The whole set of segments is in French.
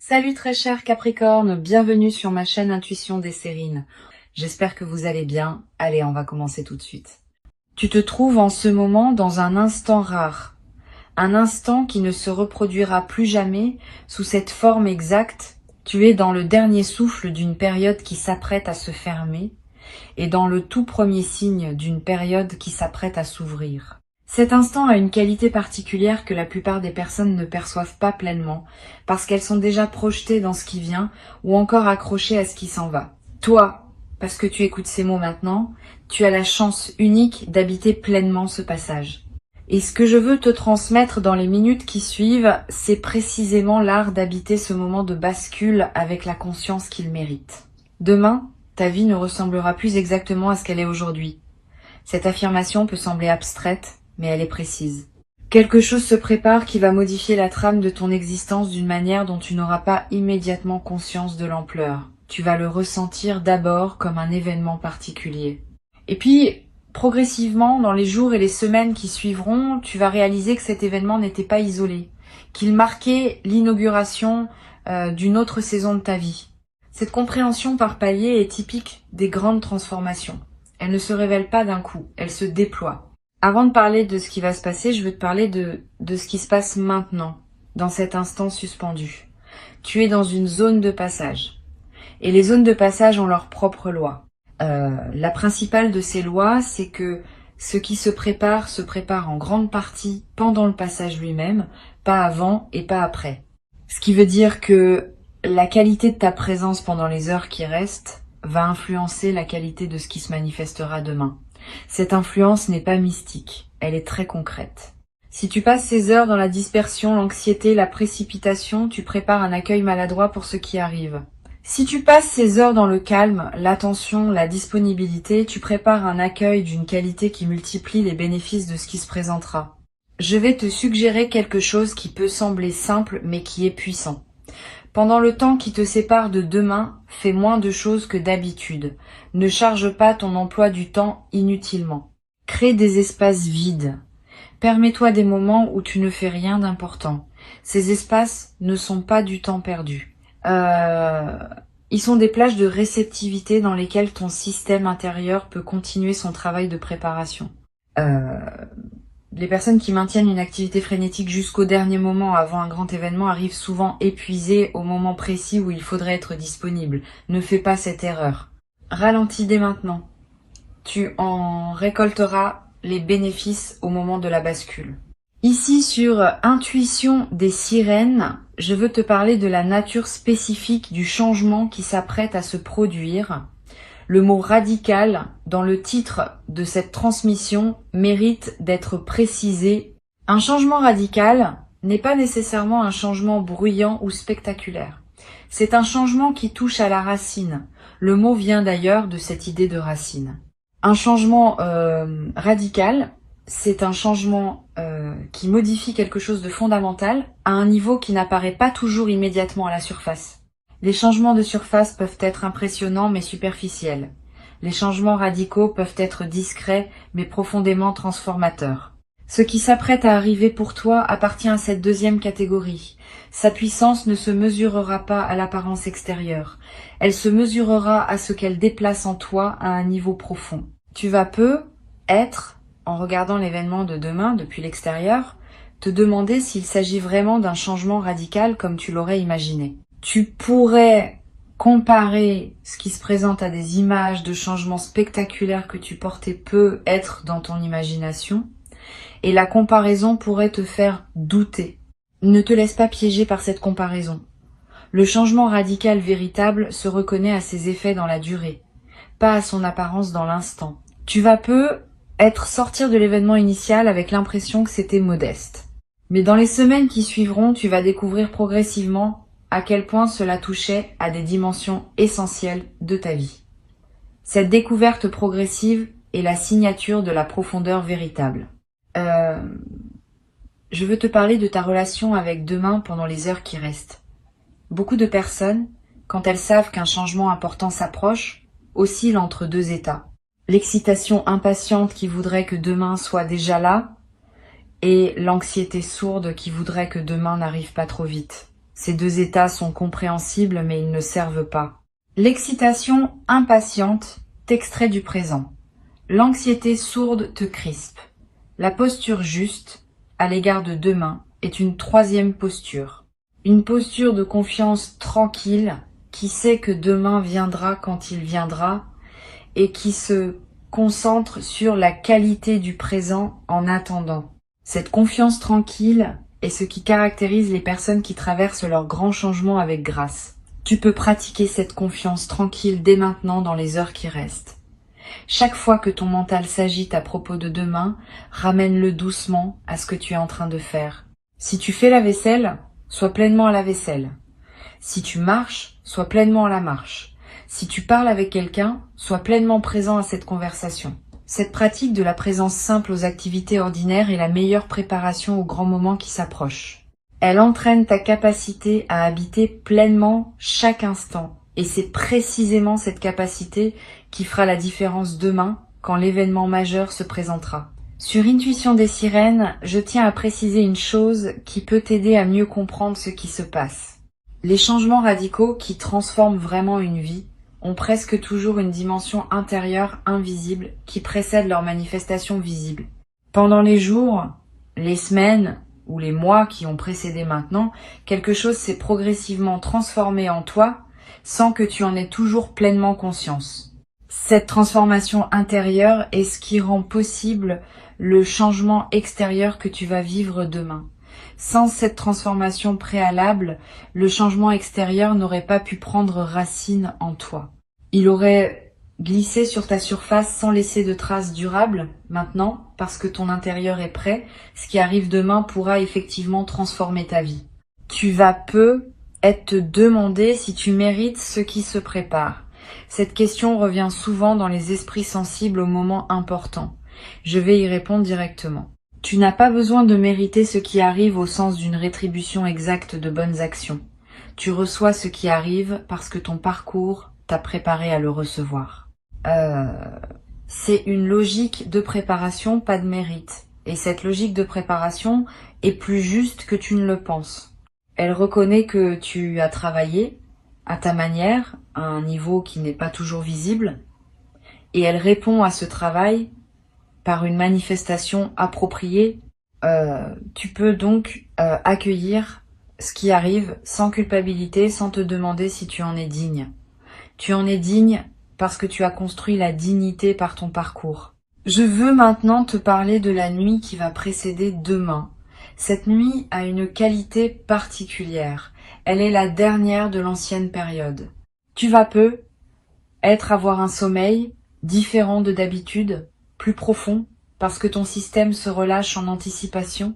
Salut très cher Capricorne, bienvenue sur ma chaîne Intuition des Sérines. J'espère que vous allez bien. Allez, on va commencer tout de suite. Tu te trouves en ce moment dans un instant rare. Un instant qui ne se reproduira plus jamais sous cette forme exacte. Tu es dans le dernier souffle d'une période qui s'apprête à se fermer et dans le tout premier signe d'une période qui s'apprête à s'ouvrir. Cet instant a une qualité particulière que la plupart des personnes ne perçoivent pas pleinement, parce qu'elles sont déjà projetées dans ce qui vient ou encore accrochées à ce qui s'en va. Toi, parce que tu écoutes ces mots maintenant, tu as la chance unique d'habiter pleinement ce passage. Et ce que je veux te transmettre dans les minutes qui suivent, c'est précisément l'art d'habiter ce moment de bascule avec la conscience qu'il mérite. Demain, ta vie ne ressemblera plus exactement à ce qu'elle est aujourd'hui. Cette affirmation peut sembler abstraite, mais elle est précise. Quelque chose se prépare qui va modifier la trame de ton existence d'une manière dont tu n'auras pas immédiatement conscience de l'ampleur. Tu vas le ressentir d'abord comme un événement particulier. Et puis, progressivement, dans les jours et les semaines qui suivront, tu vas réaliser que cet événement n'était pas isolé, qu'il marquait l'inauguration d'une autre saison de ta vie. Cette compréhension par palier est typique des grandes transformations. Elle ne se révèle pas d'un coup, elle se déploie. Avant de parler de ce qui va se passer, je veux te parler de ce qui se passe maintenant, dans cet instant suspendu. Tu es dans une zone de passage. Et les zones de passage ont leurs propres lois. La principale de ces lois, c'est que ce qui se prépare en grande partie pendant le passage lui-même, pas avant et pas après. Ce qui veut dire que la qualité de ta présence pendant les heures qui restent va influencer la qualité de ce qui se manifestera demain. Cette influence n'est pas mystique, elle est très concrète. Si tu passes ces heures dans la dispersion, l'anxiété, la précipitation, tu prépares un accueil maladroit pour ce qui arrive. Si tu passes ces heures dans le calme, l'attention, la disponibilité, tu prépares un accueil d'une qualité qui multiplie les bénéfices de ce qui se présentera. Je vais te suggérer quelque chose qui peut sembler simple mais qui est puissant. Pendant le temps qui te sépare de demain, fais moins de choses que d'habitude. Ne charge pas ton emploi du temps inutilement. Crée des espaces vides. Permets-toi des moments où tu ne fais rien d'important. Ces espaces ne sont pas du temps perdu. Ils sont des plages de réceptivité dans lesquelles ton système intérieur peut continuer son travail de préparation. Les personnes qui maintiennent une activité frénétique jusqu'au dernier moment avant un grand événement arrivent souvent épuisées au moment précis où il faudrait être disponible. Ne fais pas cette erreur. Ralentis dès maintenant. Tu en récolteras les bénéfices au moment de la bascule. Ici sur Intuition des Sirènes, je veux te parler de la nature spécifique du changement qui s'apprête à se produire. Le mot radical dans le titre de cette transmission mérite d'être précisé. Un changement radical n'est pas nécessairement un changement bruyant ou spectaculaire. C'est un changement qui touche à la racine. Le mot vient d'ailleurs de cette idée de racine. Un changement radical, c'est un changement qui modifie quelque chose de fondamental à un niveau qui n'apparaît pas toujours immédiatement à la surface. Les changements de surface peuvent être impressionnants mais superficiels. Les changements radicaux peuvent être discrets mais profondément transformateurs. Ce qui s'apprête à arriver pour toi appartient à cette deuxième catégorie. Sa puissance ne se mesurera pas à l'apparence extérieure. Elle se mesurera à ce qu'elle déplace en toi à un niveau profond. Tu vas être, en regardant l'événement de demain depuis l'extérieur, te demander s'il s'agit vraiment d'un changement radical comme tu l'aurais imaginé. Tu pourrais comparer ce qui se présente à des images de changements spectaculaires que tu portais peu être dans ton imagination, et la comparaison pourrait te faire douter. Ne te laisse pas piéger par cette comparaison. Le changement radical véritable se reconnaît à ses effets dans la durée, pas à son apparence dans l'instant. Tu vas sortir de l'événement initial avec l'impression que c'était modeste. Mais dans les semaines qui suivront, tu vas découvrir progressivement à quel point cela touchait à des dimensions essentielles de ta vie. Cette découverte progressive est la signature de la profondeur véritable. Je veux te parler de ta relation avec demain pendant les heures qui restent. Beaucoup de personnes, quand elles savent qu'un changement important s'approche, oscillent entre deux états. L'excitation impatiente qui voudrait que demain soit déjà là et l'anxiété sourde qui voudrait que demain n'arrive pas trop vite. Ces deux états sont compréhensibles mais ils ne servent pas. L'excitation impatiente t'extrait du présent. L'anxiété sourde te crispe. La posture juste, à l'égard de demain, est une troisième posture. Une posture de confiance tranquille qui sait que demain viendra quand il viendra et qui se concentre sur la qualité du présent en attendant. Cette confiance tranquille est ce qui caractérise les personnes qui traversent leurs grands changements avec grâce. Tu peux pratiquer cette confiance tranquille dès maintenant dans les heures qui restent. Chaque fois que ton mental s'agite à propos de demain, ramène-le doucement à ce que tu es en train de faire. Si tu fais la vaisselle, sois pleinement à la vaisselle. Si tu marches, sois pleinement à la marche. Si tu parles avec quelqu'un, sois pleinement présent à cette conversation. Cette pratique de la présence simple aux activités ordinaires est la meilleure préparation aux grands moments qui s'approchent. Elle entraîne ta capacité à habiter pleinement chaque instant. Et c'est précisément cette capacité qui fera la différence demain quand l'événement majeur se présentera. Sur Intuition des sirènes, je tiens à préciser une chose qui peut t'aider à mieux comprendre ce qui se passe. Les changements radicaux qui transforment vraiment une vie ont presque toujours une dimension intérieure invisible qui précède leur manifestation visible. Pendant les jours, les semaines ou les mois qui ont précédé maintenant, quelque chose s'est progressivement transformé en toi sans que tu en aies toujours pleinement conscience. Cette transformation intérieure est ce qui rend possible le changement extérieur que tu vas vivre demain. Sans cette transformation préalable, le changement extérieur n'aurait pas pu prendre racine en toi. Il aurait glissé sur ta surface sans laisser de traces durables. Maintenant, parce que ton intérieur est prêt, ce qui arrive demain pourra effectivement transformer ta vie. Tu vas peu te demander si tu mérites ce qui se prépare. Cette question revient souvent dans les esprits sensibles aux moments importants. Je vais y répondre directement. Tu n'as pas besoin de mériter ce qui arrive au sens d'une rétribution exacte de bonnes actions. Tu reçois ce qui arrive parce que ton parcours t'a préparé à le recevoir. C'est une logique de préparation, pas de mérite. Et cette logique de préparation est plus juste que tu ne le penses. Elle reconnaît que tu as travaillé à ta manière, à un niveau qui n'est pas toujours visible, et elle répond à ce travail par une manifestation appropriée. Tu peux donc accueillir ce qui arrive sans culpabilité, sans te demander si tu en es digne. Tu en es digne parce que tu as construit la dignité par ton parcours. Je veux maintenant te parler de la nuit qui va précéder demain. Cette nuit a une qualité particulière. Elle est la dernière de l'ancienne période. Tu vas peu avoir un sommeil différent de d'habitude, plus profond, parce que ton système se relâche en anticipation,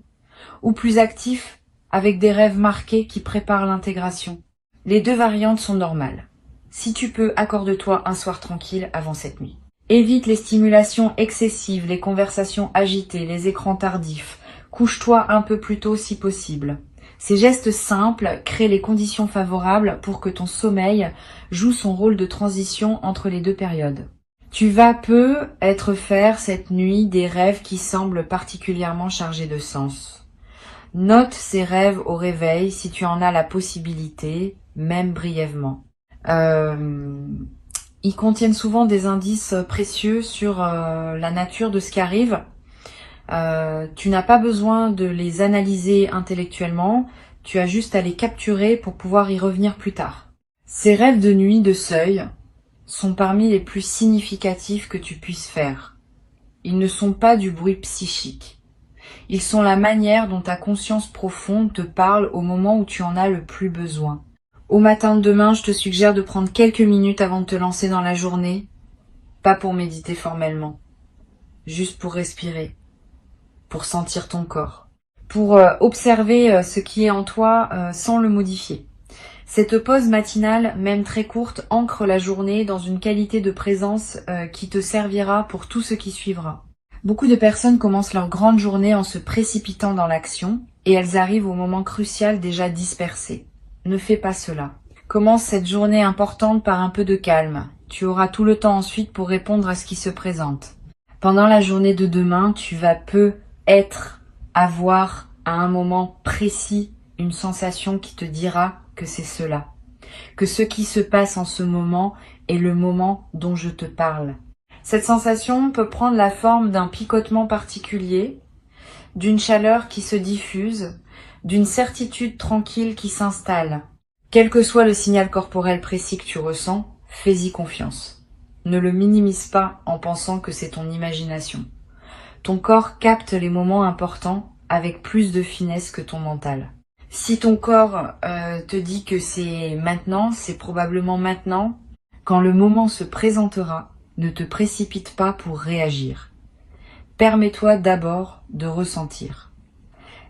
ou plus actif, avec des rêves marqués qui préparent l'intégration. Les deux variantes sont normales. Si tu peux, accorde-toi un soir tranquille avant cette nuit. Évite les stimulations excessives, les conversations agitées, les écrans tardifs. Couche-toi un peu plus tôt si possible. Ces gestes simples créent les conditions favorables pour que ton sommeil joue son rôle de transition entre les deux périodes. Tu vas peu faire cette nuit des rêves qui semblent particulièrement chargés de sens. Note ces rêves au réveil si tu en as la possibilité, même brièvement. Ils contiennent souvent des indices précieux sur la nature de ce qui arrive. Tu n'as pas besoin de les analyser intellectuellement, tu as juste à les capturer pour pouvoir y revenir plus tard. Ces rêves de nuit de seuil sont parmi les plus significatifs que tu puisses faire. Ils ne sont pas du bruit psychique. Ils sont la manière dont ta conscience profonde te parle au moment où tu en as le plus besoin. Au matin de demain, je te suggère de prendre quelques minutes avant de te lancer dans la journée, pas pour méditer formellement, juste pour respirer, pour sentir ton corps, pour observer ce qui est en toi sans le modifier. Cette pause matinale, même très courte, ancre la journée dans une qualité de présence qui te servira pour tout ce qui suivra. Beaucoup de personnes commencent leur grande journée en se précipitant dans l'action et elles arrivent au moment crucial déjà dispersées. Ne fais pas cela. Commence cette journée importante par un peu de calme. Tu auras tout le temps ensuite pour répondre à ce qui se présente. Pendant la journée de demain, tu vas avoir à un moment précis une sensation qui te dira que c'est cela, que ce qui se passe en ce moment est le moment dont je te parle. Cette sensation peut prendre la forme d'un picotement particulier, d'une chaleur qui se diffuse, d'une certitude tranquille qui s'installe. Quel que soit le signal corporel précis que tu ressens, fais-y confiance. Ne le minimise pas en pensant que c'est ton imagination. Ton corps capte les moments importants avec plus de finesse que ton mental. Si ton corps te dit que c'est maintenant, c'est probablement maintenant. Quand le moment se présentera, ne te précipite pas pour réagir. Permets-toi d'abord de ressentir.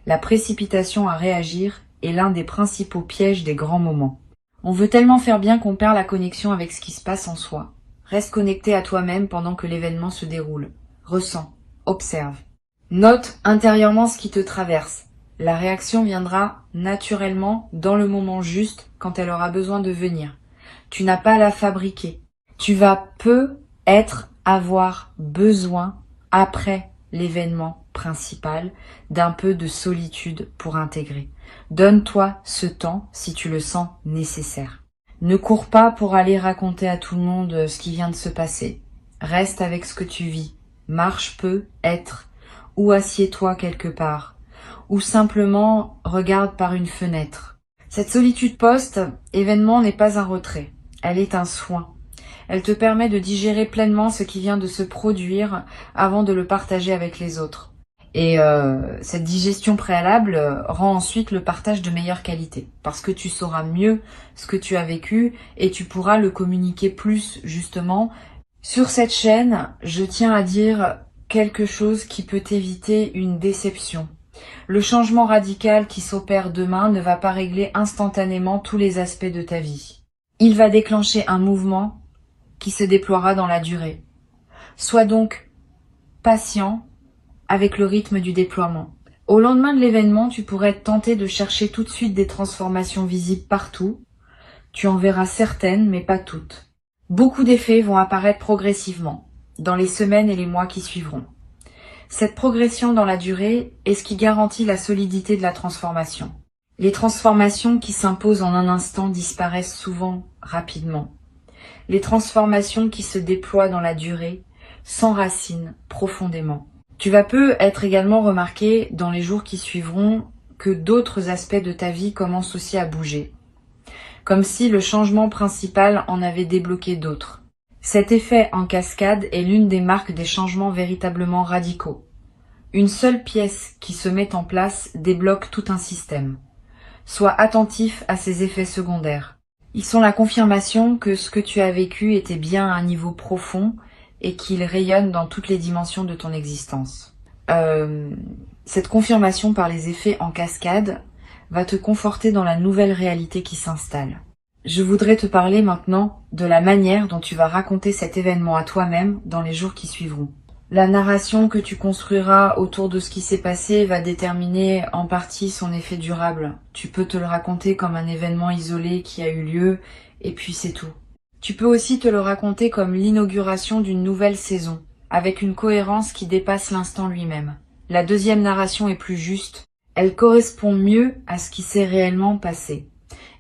La précipitation à réagir est l'un des principaux pièges des grands moments. On veut tellement faire bien qu'on perd la connexion avec ce qui se passe en soi. Reste connecté à toi-même pendant que l'événement se déroule. Ressens, observe. Note intérieurement ce qui te traverse. La réaction viendra naturellement dans le moment juste quand elle aura besoin de venir. Tu n'as pas à la fabriquer. Tu vas avoir besoin, après l'événement principal, d'un peu de solitude pour intégrer. Donne-toi ce temps si tu le sens nécessaire. Ne cours pas pour aller raconter à tout le monde ce qui vient de se passer. Reste avec ce que tu vis. Marche peu, être, ou assieds-toi quelque part, ou simplement regarde par une fenêtre. Cette solitude post-événement n'est pas un retrait, elle est un soin. Elle te permet de digérer pleinement ce qui vient de se produire avant de le partager avec les autres. Et cette digestion préalable rend ensuite le partage de meilleure qualité, parce que tu sauras mieux ce que tu as vécu et tu pourras le communiquer plus justement. Sur cette chaîne, je tiens à dire quelque chose qui peut éviter une déception. Le changement radical qui s'opère demain ne va pas régler instantanément tous les aspects de ta vie. Il va déclencher un mouvement qui se déploiera dans la durée. Sois donc patient avec le rythme du déploiement. Au lendemain de l'événement, tu pourrais être tenté de chercher tout de suite des transformations visibles partout. Tu en verras certaines, mais pas toutes. Beaucoup d'effets vont apparaître progressivement, dans les semaines et les mois qui suivront. Cette progression dans la durée est ce qui garantit la solidité de la transformation. Les transformations qui s'imposent en un instant disparaissent souvent rapidement. Les transformations qui se déploient dans la durée s'enracinent profondément. Tu vas peu être également remarqué dans les jours qui suivront que d'autres aspects de ta vie commencent aussi à bouger, comme si le changement principal en avait débloqué d'autres. Cet effet en cascade est l'une des marques des changements véritablement radicaux. Une seule pièce qui se met en place débloque tout un système. Sois attentif à ces effets secondaires. Ils sont la confirmation que ce que tu as vécu était bien à un niveau profond et qu'il rayonne dans toutes les dimensions de ton existence. Cette confirmation par les effets en cascade va te conforter dans la nouvelle réalité qui s'installe. Je voudrais te parler maintenant de la manière dont tu vas raconter cet événement à toi-même dans les jours qui suivront. La narration que tu construiras autour de ce qui s'est passé va déterminer en partie son effet durable. Tu peux te le raconter comme un événement isolé qui a eu lieu, et puis c'est tout. Tu peux aussi te le raconter comme l'inauguration d'une nouvelle saison, avec une cohérence qui dépasse l'instant lui-même. La deuxième narration est plus juste, elle correspond mieux à ce qui s'est réellement passé.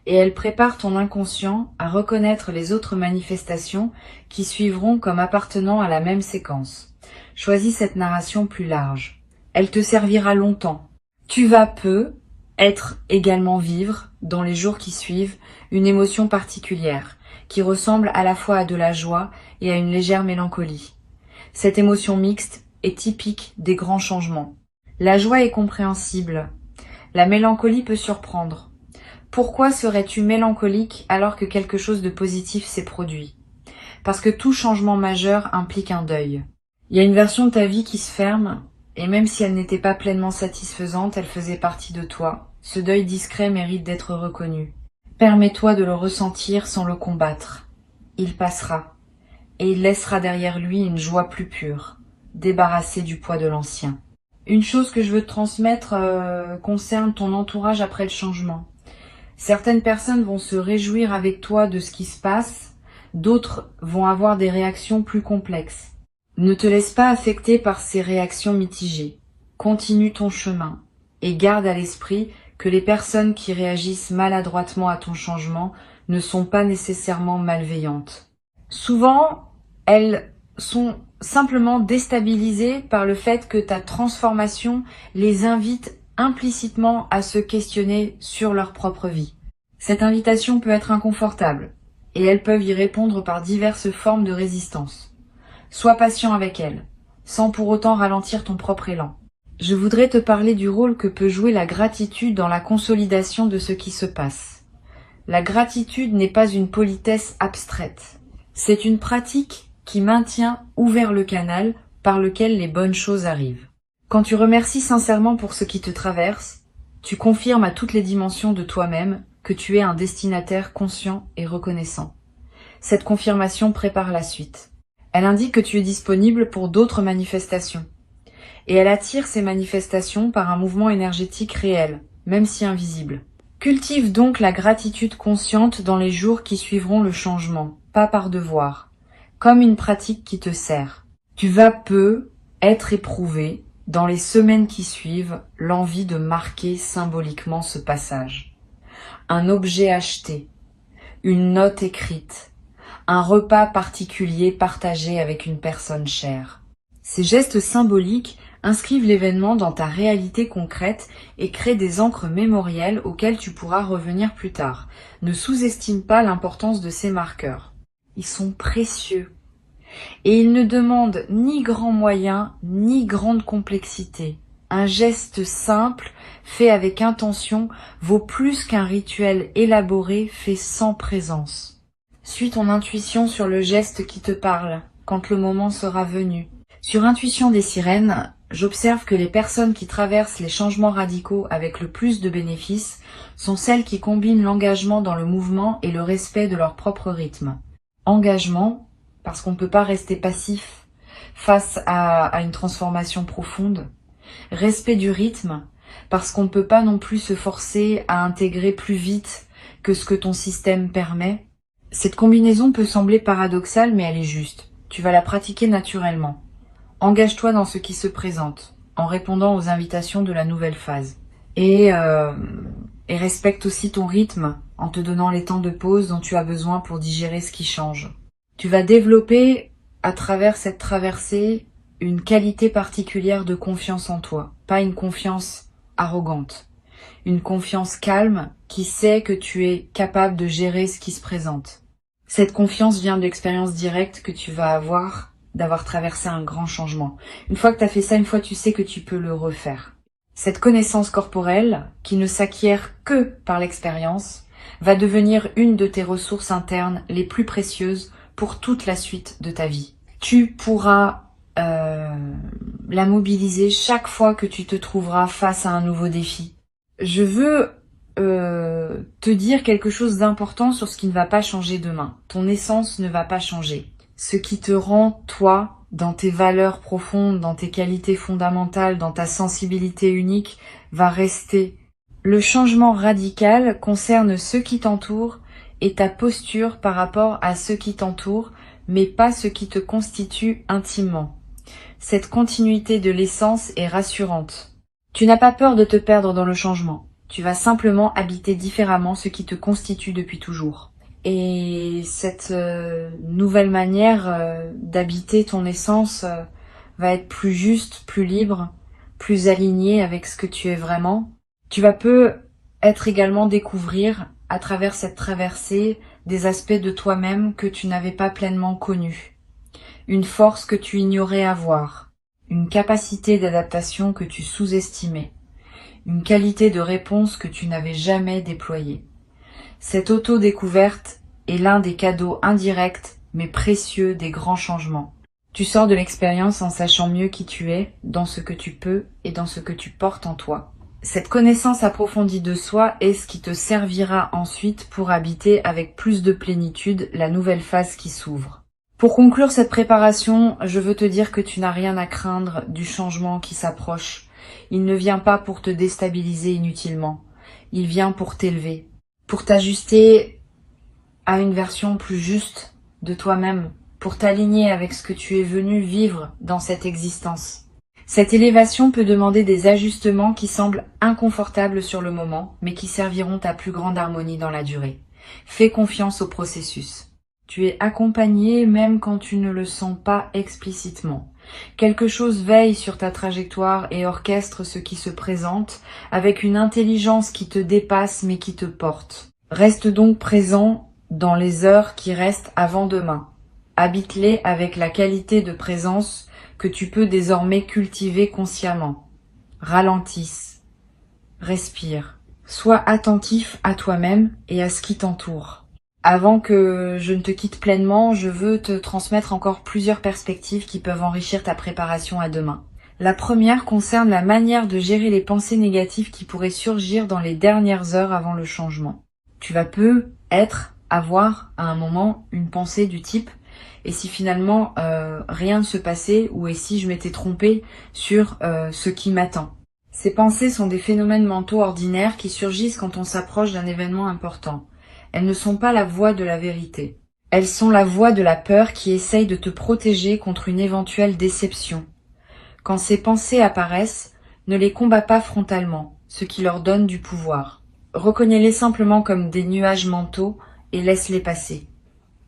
Et elle prépare ton inconscient à reconnaître les autres manifestations qui suivront comme appartenant à la même séquence. Choisis cette narration plus large. Elle te servira longtemps. Tu vas être également vivre, dans les jours qui suivent, une émotion particulière, qui ressemble à la fois à de la joie et à une légère mélancolie. Cette émotion mixte est typique des grands changements. La joie est compréhensible. La mélancolie peut surprendre. Pourquoi serais-tu mélancolique alors que quelque chose de positif s'est produit? Parce que tout changement majeur implique un deuil. Il y a une version de ta vie qui se ferme, et même si elle n'était pas pleinement satisfaisante, elle faisait partie de toi. Ce deuil discret mérite d'être reconnu. Permets-toi de le ressentir sans le combattre. Il passera, et il laissera derrière lui une joie plus pure, débarrassée du poids de l'ancien. Une chose que je veux te transmettre concerne ton entourage après le changement. Certaines personnes vont se réjouir avec toi de ce qui se passe, d'autres vont avoir des réactions plus complexes. Ne te laisse pas affecter par ces réactions mitigées. Continue ton chemin et garde à l'esprit que les personnes qui réagissent maladroitement à ton changement ne sont pas nécessairement malveillantes. Souvent, elles sont simplement déstabilisées par le fait que ta transformation les invite implicitement à se questionner sur leur propre vie. Cette invitation peut être inconfortable, et elles peuvent y répondre par diverses formes de résistance. Sois patient avec elles, sans pour autant ralentir ton propre élan. Je voudrais te parler du rôle que peut jouer la gratitude dans la consolidation de ce qui se passe. La gratitude n'est pas une politesse abstraite. C'est une pratique qui maintient ouvert le canal par lequel les bonnes choses arrivent. Quand tu remercies sincèrement pour ce qui te traverse, tu confirmes à toutes les dimensions de toi-même que tu es un destinataire conscient et reconnaissant. Cette confirmation prépare la suite. Elle indique que tu es disponible pour d'autres manifestations. Et elle attire ces manifestations par un mouvement énergétique réel, même si invisible. Cultive donc la gratitude consciente dans les jours qui suivront le changement, pas par devoir, comme une pratique qui te sert. Tu vas peu être éprouvé, dans les semaines qui suivent, l'envie de marquer symboliquement ce passage. Un objet acheté, une note écrite, un repas particulier partagé avec une personne chère. Ces gestes symboliques inscrivent l'événement dans ta réalité concrète et créent des ancres mémorielles auxquelles tu pourras revenir plus tard. Ne sous-estime pas l'importance de ces marqueurs. Ils sont précieux. Et ils ne demandent ni grands moyens, ni grande complexité. Un geste simple, fait avec intention, vaut plus qu'un rituel élaboré fait sans présence. Suis ton intuition sur le geste qui te parle, quand le moment sera venu. Sur Intuition des sirènes, j'observe que les personnes qui traversent les changements radicaux avec le plus de bénéfices sont celles qui combinent l'engagement dans le mouvement et le respect de leur propre rythme. Engagement, parce qu'on ne peut pas rester passif face à une transformation profonde. Respect du rythme, parce qu'on ne peut pas non plus se forcer à intégrer plus vite que ce que ton système permet. Cette combinaison peut sembler paradoxale, mais elle est juste. Tu vas la pratiquer naturellement. Engage-toi dans ce qui se présente, en répondant aux invitations de la nouvelle phase. Et respecte aussi ton rythme, en te donnant les temps de pause dont tu as besoin pour digérer ce qui change. Tu vas développer, à travers cette traversée, une qualité particulière de confiance en toi. Pas une confiance arrogante. Une confiance calme qui sait que tu es capable de gérer ce qui se présente. Cette confiance vient de l'expérience directe que tu vas avoir d'avoir traversé un grand changement. Une fois que tu as fait ça, une fois tu sais que tu peux le refaire. Cette connaissance corporelle, qui ne s'acquiert que par l'expérience, va devenir une de tes ressources internes les plus précieuses pour toute la suite de ta vie. Tu pourras la mobiliser chaque fois que tu te trouveras face à un nouveau défi. Je veux te dire quelque chose d'important sur ce qui ne va pas changer demain. Ton essence ne va pas changer. Ce qui te rend, toi, dans tes valeurs profondes, dans tes qualités fondamentales, dans ta sensibilité unique, va rester. Le changement radical concerne ceux qui t'entourent et ta posture par rapport à ceux qui t'entourent, mais pas ce qui te constitue intimement. Cette continuité de l'essence est rassurante. Tu n'as pas peur de te perdre dans le changement. Tu vas simplement habiter différemment ce qui te constitue depuis toujours. Et cette nouvelle manière d'habiter ton essence va être plus juste, plus libre, plus alignée avec ce que tu es vraiment. Tu vas peu être également découvrir à travers cette traversée des aspects de toi-même que tu n'avais pas pleinement connus. Une force que tu ignorais avoir, une capacité d'adaptation que tu sous-estimais, une qualité de réponse que tu n'avais jamais déployée. Cette auto-découverte est l'un des cadeaux indirects mais précieux des grands changements. Tu sors de l'expérience en sachant mieux qui tu es, dans ce que tu peux et dans ce que tu portes en toi. Cette connaissance approfondie de soi est ce qui te servira ensuite pour habiter avec plus de plénitude la nouvelle phase qui s'ouvre. Pour conclure cette préparation, je veux te dire que tu n'as rien à craindre du changement qui s'approche. Il ne vient pas pour te déstabiliser inutilement. Il vient pour t'élever, pour t'ajuster à une version plus juste de toi-même, pour t'aligner avec ce que tu es venu vivre dans cette existence. Cette élévation peut demander des ajustements qui semblent inconfortables sur le moment, mais qui serviront à plus grande harmonie dans la durée. Fais confiance au processus. Tu es accompagné même quand tu ne le sens pas explicitement. Quelque chose veille sur ta trajectoire et orchestre ce qui se présente avec une intelligence qui te dépasse mais qui te porte. Reste donc présent dans les heures qui restent avant demain. Habite-les avec la qualité de présence que tu peux désormais cultiver consciemment. Ralentisse. Respire. Sois attentif à toi-même et à ce qui t'entoure. Avant que je ne te quitte pleinement, je veux te transmettre encore plusieurs perspectives qui peuvent enrichir ta préparation à demain. La première concerne la manière de gérer les pensées négatives qui pourraient surgir dans les dernières heures avant le changement. Tu vas avoir à un moment une pensée du type « et si finalement rien ne se passait ou et si je m'étais trompée sur ce qui m'attend ». Ces pensées sont des phénomènes mentaux ordinaires qui surgissent quand on s'approche d'un événement important. Elles ne sont pas la voix de la vérité. Elles sont la voix de la peur qui essaye de te protéger contre une éventuelle déception. Quand ces pensées apparaissent, ne les combats pas frontalement, ce qui leur donne du pouvoir. Reconnais-les simplement comme des nuages mentaux et laisse-les passer.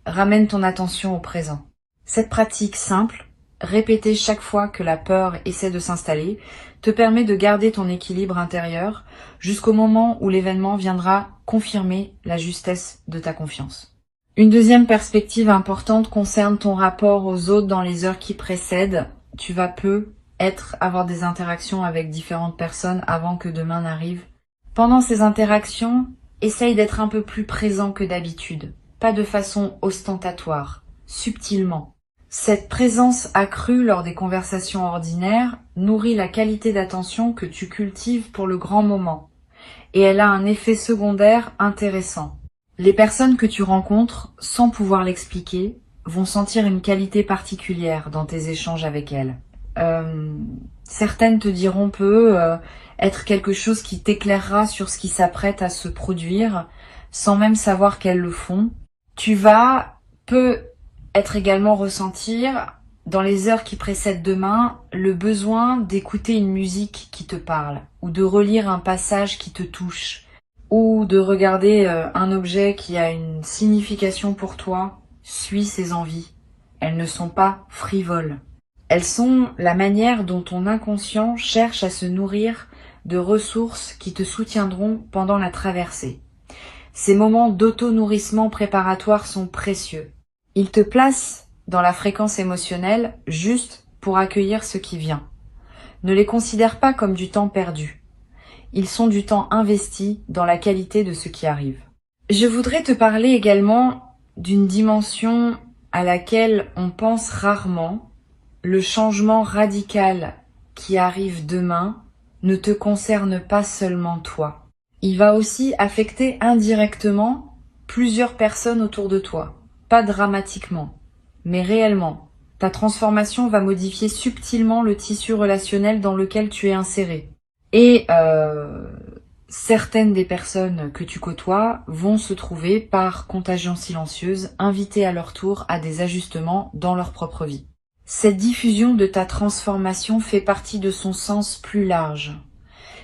Ramène ton attention au présent. Cette pratique simple, répétée chaque fois que la peur essaie de s'installer, te permet de garder ton équilibre intérieur jusqu'au moment où l'événement viendra confirmer la justesse de ta confiance. Une deuxième perspective importante concerne ton rapport aux autres dans les heures qui précèdent. Tu vas avoir des interactions avec différentes personnes avant que demain n'arrive. Pendant ces interactions, essaye d'être un peu plus présent que d'habitude, pas de façon ostentatoire, subtilement. Cette présence accrue lors des conversations ordinaires nourrit la qualité d'attention que tu cultives pour le grand moment, et elle a un effet secondaire intéressant. Les personnes que tu rencontres, sans pouvoir l'expliquer, vont sentir une qualité particulière dans tes échanges avec elles. Certaines te diront être quelque chose qui t'éclairera sur ce qui s'apprête à se produire, sans même savoir qu'elles le font. Tu vas être également ressentir, dans les heures qui précèdent demain, le besoin d'écouter une musique qui te parle, ou de relire un passage qui te touche, ou de regarder un objet qui a une signification pour toi. Suis ces envies. Elles ne sont pas frivoles. Elles sont la manière dont ton inconscient cherche à se nourrir de ressources qui te soutiendront pendant la traversée. Ces moments d'auto-nourrissement préparatoire sont précieux. Ils te placent dans la fréquence émotionnelle juste pour accueillir ce qui vient. Ne les considère pas comme du temps perdu. Ils sont du temps investi dans la qualité de ce qui arrive. Je voudrais te parler également d'une dimension à laquelle on pense rarement. Le changement radical qui arrive demain ne te concerne pas seulement toi. Il va aussi affecter indirectement plusieurs personnes autour de toi. Pas dramatiquement, mais réellement. Ta transformation va modifier subtilement le tissu relationnel dans lequel tu es inséré. Et certaines des personnes que tu côtoies vont se trouver, par contagion silencieuse, invitées à leur tour à des ajustements dans leur propre vie. Cette diffusion de ta transformation fait partie de son sens plus large.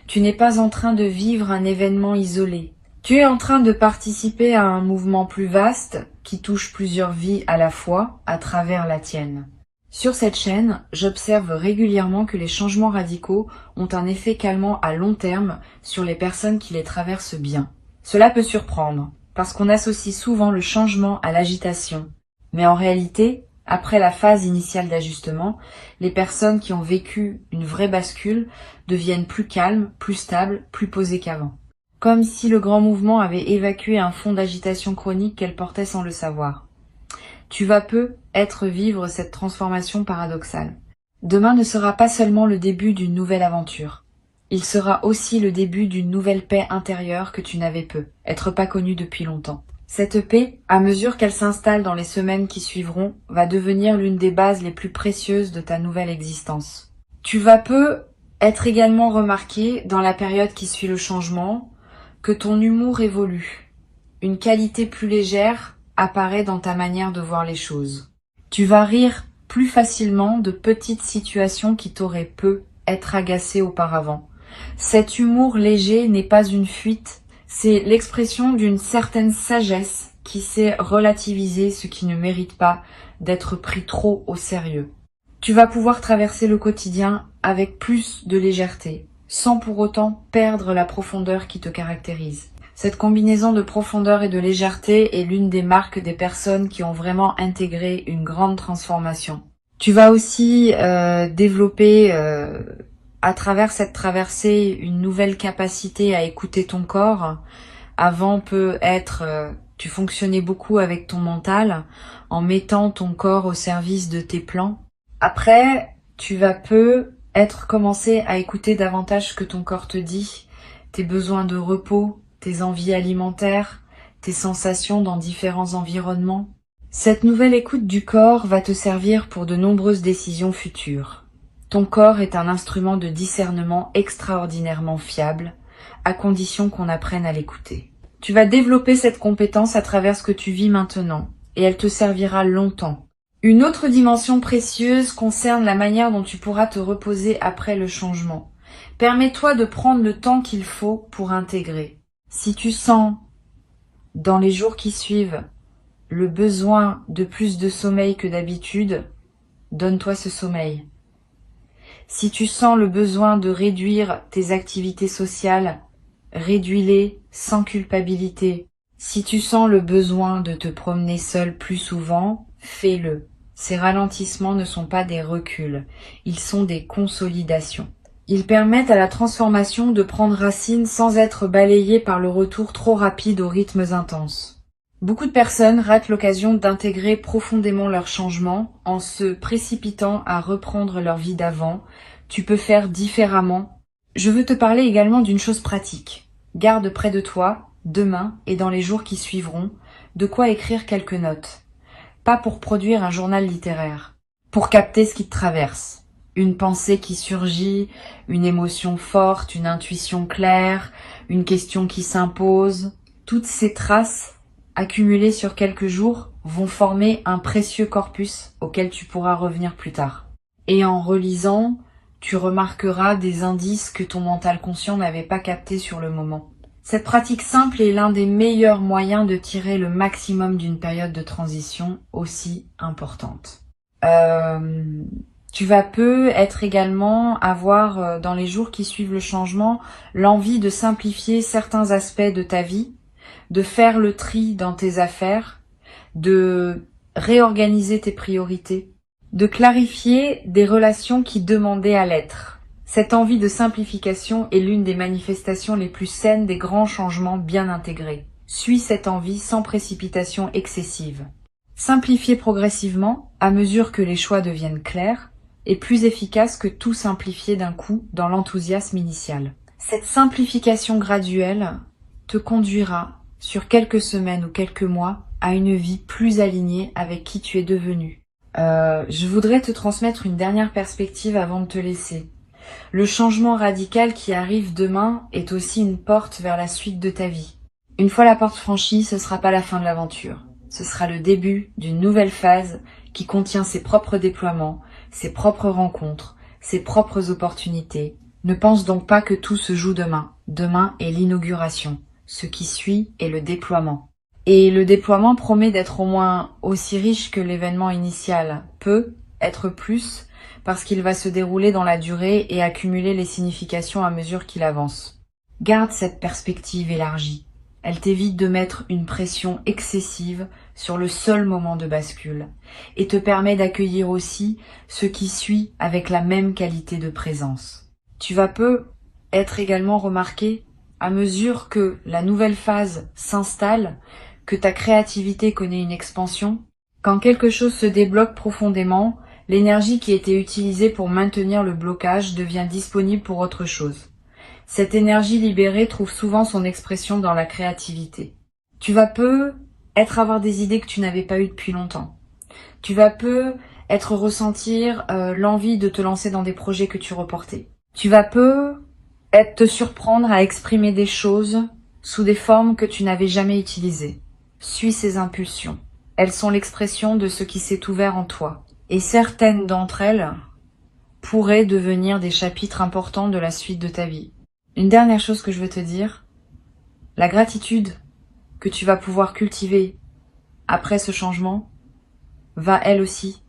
Tu n'es pas en train de vivre un événement isolé. Tu es en train de participer à un mouvement plus vaste qui touche plusieurs vies à la fois à travers la tienne. Sur cette chaîne, j'observe régulièrement que les changements radicaux ont un effet calmant à long terme sur les personnes qui les traversent bien. Cela peut surprendre, parce qu'on associe souvent le changement à l'agitation. Mais en réalité, après la phase initiale d'ajustement, les personnes qui ont vécu une vraie bascule deviennent plus calmes, plus stables, plus posées qu'avant. Comme si le grand mouvement avait évacué un fond d'agitation chronique qu'elle portait sans le savoir. Tu vas vivre cette transformation paradoxale. Demain ne sera pas seulement le début d'une nouvelle aventure. Il sera aussi le début d'une nouvelle paix intérieure que tu n'avais être pas connue depuis longtemps. Cette paix, à mesure qu'elle s'installe dans les semaines qui suivront, va devenir l'une des bases les plus précieuses de ta nouvelle existence. Tu vas être également remarqué dans la période qui suit le changement, que ton humour évolue. Une qualité plus légère apparaît dans ta manière de voir les choses. Tu vas rire plus facilement de petites situations qui t'auraient être agacé auparavant. Cet humour léger n'est pas une fuite, c'est l'expression d'une certaine sagesse qui sait relativiser ce qui ne mérite pas d'être pris trop au sérieux. Tu vas pouvoir traverser le quotidien avec plus de légèreté, sans pour autant perdre la profondeur qui te caractérise. Cette combinaison de profondeur et de légèreté est l'une des marques des personnes qui ont vraiment intégré une grande transformation. Tu vas aussi développer à travers cette traversée une nouvelle capacité à écouter ton corps. Avant peut être, tu fonctionnais beaucoup avec ton mental en mettant ton corps au service de tes plans. Après, tu vas commencer à écouter davantage ce que ton corps te dit, tes besoins de repos, tes envies alimentaires, tes sensations dans différents environnements. Cette nouvelle écoute du corps va te servir pour de nombreuses décisions futures. Ton corps est un instrument de discernement extraordinairement fiable, à condition qu'on apprenne à l'écouter. Tu vas développer cette compétence à travers ce que tu vis maintenant, et elle te servira longtemps. Une autre dimension précieuse concerne la manière dont tu pourras te reposer après le changement. Permets-toi de prendre le temps qu'il faut pour intégrer. Si tu sens, dans les jours qui suivent, le besoin de plus de sommeil que d'habitude, donne-toi ce sommeil. Si tu sens le besoin de réduire tes activités sociales, réduis-les sans culpabilité. Si tu sens le besoin de te promener seul plus souvent, fais-le. Ces ralentissements ne sont pas des reculs, ils sont des consolidations. Ils permettent à la transformation de prendre racine sans être balayée par le retour trop rapide aux rythmes intenses. Beaucoup de personnes ratent l'occasion d'intégrer profondément leur changement en se précipitant à reprendre leur vie d'avant. Tu peux faire différemment. Je veux te parler également d'une chose pratique. Garde près de toi, demain et dans les jours qui suivront, de quoi écrire quelques notes. Pas pour produire un journal littéraire, pour capter ce qui te traverse. Une pensée qui surgit, une émotion forte, une intuition claire, une question qui s'impose. Toutes ces traces accumulées sur quelques jours vont former un précieux corpus auquel tu pourras revenir plus tard. Et en relisant, tu remarqueras des indices que ton mental conscient n'avait pas captés sur le moment. Cette pratique simple est l'un des meilleurs moyens de tirer le maximum d'une période de transition aussi importante. Tu vas être également avoir, dans les jours qui suivent le changement, l'envie de simplifier certains aspects de ta vie, de faire le tri dans tes affaires, de réorganiser tes priorités, de clarifier des relations qui demandaient à l'être. Cette envie de simplification est l'une des manifestations les plus saines des grands changements bien intégrés. Suis cette envie sans précipitation excessive. Simplifier progressivement, à mesure que les choix deviennent clairs, est plus efficace que tout simplifier d'un coup dans l'enthousiasme initial. Cette simplification graduelle te conduira, sur quelques semaines ou quelques mois, à une vie plus alignée avec qui tu es devenu. Je voudrais te transmettre une dernière perspective avant de te laisser. Le changement radical qui arrive demain est aussi une porte vers la suite de ta vie. Une fois la porte franchie, ce sera pas la fin de l'aventure. Ce sera le début d'une nouvelle phase qui contient ses propres déploiements, ses propres rencontres, ses propres opportunités. Ne pense donc pas que tout se joue demain. Demain est l'inauguration. Ce qui suit est le déploiement. Et le déploiement promet d'être au moins aussi riche que l'événement initial. Peut être plus, parce qu'il va se dérouler dans la durée et accumuler les significations à mesure qu'il avance. Garde cette perspective élargie. Elle t'évite de mettre une pression excessive sur le seul moment de bascule et te permet d'accueillir aussi ce qui suit avec la même qualité de présence. Tu vas être également remarqué à mesure que la nouvelle phase s'installe, que ta créativité connaît une expansion, quand quelque chose se débloque profondément, l'énergie qui était utilisée pour maintenir le blocage devient disponible pour autre chose. Cette énergie libérée trouve souvent son expression dans la créativité. Tu vas avoir des idées que tu n'avais pas eues depuis longtemps. Tu vas ressentir l'envie de te lancer dans des projets que tu reportais. Tu vas te surprendre à exprimer des choses sous des formes que tu n'avais jamais utilisées. Suis ces impulsions. Elles sont l'expression de ce qui s'est ouvert en toi. Et certaines d'entre elles pourraient devenir des chapitres importants de la suite de ta vie. Une dernière chose que je veux te dire, la gratitude que tu vas pouvoir cultiver après ce changement va elle aussi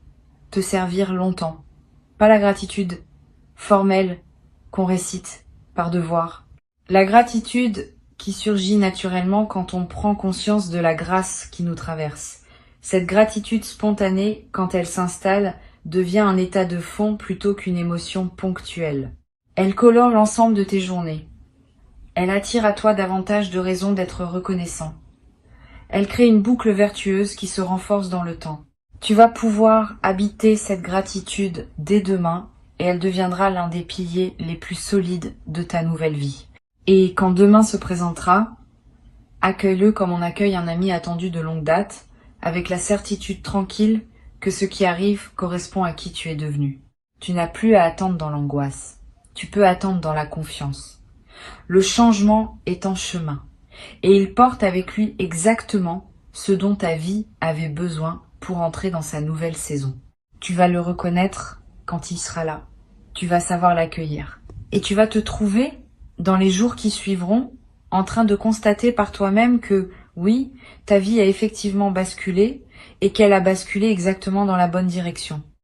te servir longtemps. Pas la gratitude formelle qu'on récite par devoir. La gratitude qui surgit naturellement quand on prend conscience de la grâce qui nous traverse. Cette gratitude spontanée, quand elle s'installe, devient un état de fond plutôt qu'une émotion ponctuelle. Elle colore l'ensemble de tes journées. Elle attire à toi davantage de raisons d'être reconnaissant. Elle crée une boucle vertueuse qui se renforce dans le temps. Tu vas pouvoir habiter cette gratitude dès demain et elle deviendra l'un des piliers les plus solides de ta nouvelle vie. Et quand demain se présentera, accueille-le comme on accueille un ami attendu de longue date, avec la certitude tranquille que ce qui arrive correspond à qui tu es devenu. Tu n'as plus à attendre dans l'angoisse. Tu peux attendre dans la confiance. Le changement est en chemin et il porte avec lui exactement ce dont ta vie avait besoin pour entrer dans sa nouvelle saison. Tu vas le reconnaître quand il sera là. Tu vas savoir l'accueillir. Et tu vas te trouver, dans les jours qui suivront, en train de constater par toi-même que, oui, ta vie a effectivement basculé et qu'elle a basculé exactement dans la bonne direction.